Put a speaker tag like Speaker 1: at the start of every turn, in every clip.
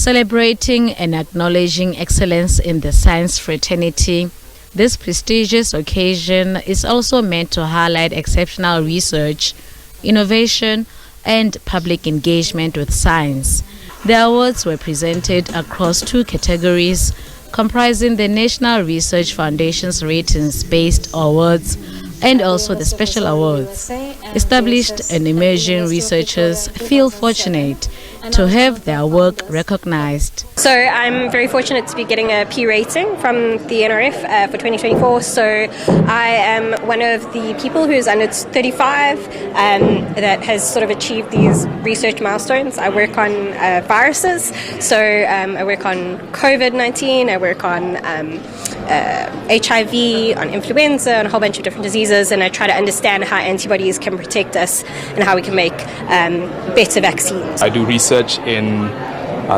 Speaker 1: Celebrating and acknowledging excellence in the science fraternity, this prestigious occasion is also meant to highlight exceptional research, innovation, and public engagement with science. The awards were presented across 2 categories, comprising the National Research Foundation's ratings-based awards and also the special awards. Established and emerging researchers feel fortunate to have their work recognized.
Speaker 2: So I'm very fortunate to be getting a P rating from the NRF for 2024. So I am one of the people who's under 35 that has sort of achieved these research milestones. I work on viruses, so I work on COVID-19, I work on HIV, on influenza, on a whole bunch of different diseases, and I try to understand how antibodies can protect us and how we can make better vaccines.
Speaker 3: I do research in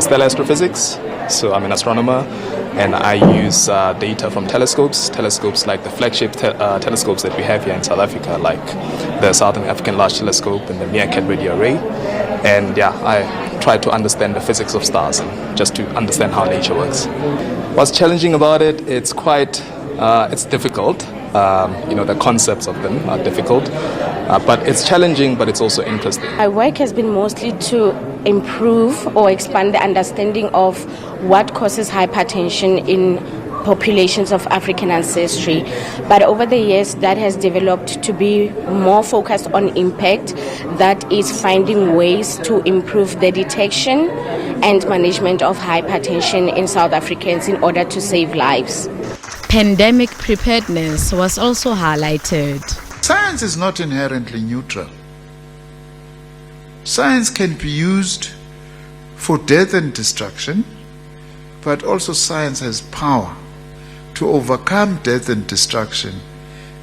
Speaker 3: stellar astrophysics, so I'm an astronomer, and I use data from telescopes like the flagship telescopes that we have here in South Africa, like the Southern African Large Telescope and the Meerkat Radio Array. And I try to understand the physics of stars and just to understand how nature works. What's challenging about it? It's difficult. The concepts of them are difficult, but it's challenging, but it's also interesting.
Speaker 4: My work has been mostly to improve or expand the understanding of what causes hypertension in populations of African ancestry. But over the years, that has developed to be more focused on impact, that is finding ways to improve the detection and management of hypertension in South Africans in order to save lives.
Speaker 1: Pandemic preparedness was also highlighted.
Speaker 5: Science is not inherently neutral. Science can be used for death and destruction, but also science has power to overcome death and destruction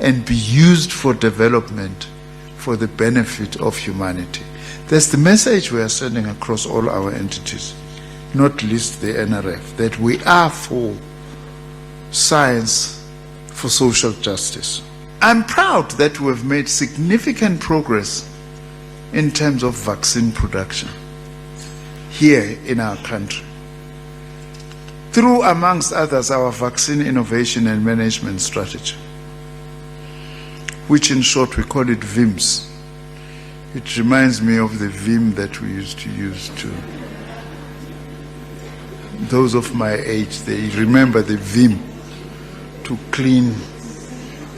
Speaker 5: and be used for development for the benefit of humanity. That's the message we are sending across all our entities, not least the NRF, that we are for science for social justice. I'm proud that we have made significant progress in terms of vaccine production here in our country, through, amongst others, our vaccine innovation and management strategy, which in short we call it VIMS. It reminds me of the vim that we used to use to, those of my age, they remember the vim to clean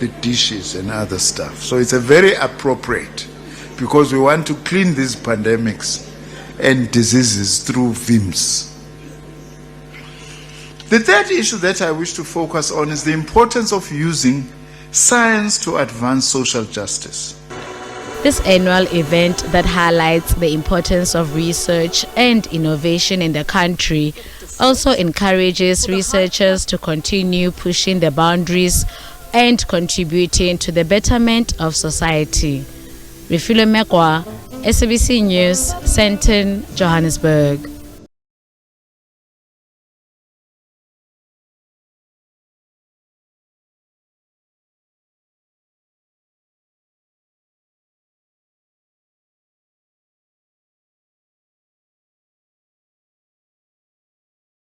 Speaker 5: the dishes and other stuff. So it's a very appropriate, because we want to clean these pandemics and diseases through VIMS. The third issue that I wish to focus on is the importance of using science to advance social justice.
Speaker 1: This annual event that highlights the importance of research and innovation in the country also encourages researchers to continue pushing the boundaries and contributing to the betterment of society. Refilo Mekwa, SABC News, Sandton, Johannesburg.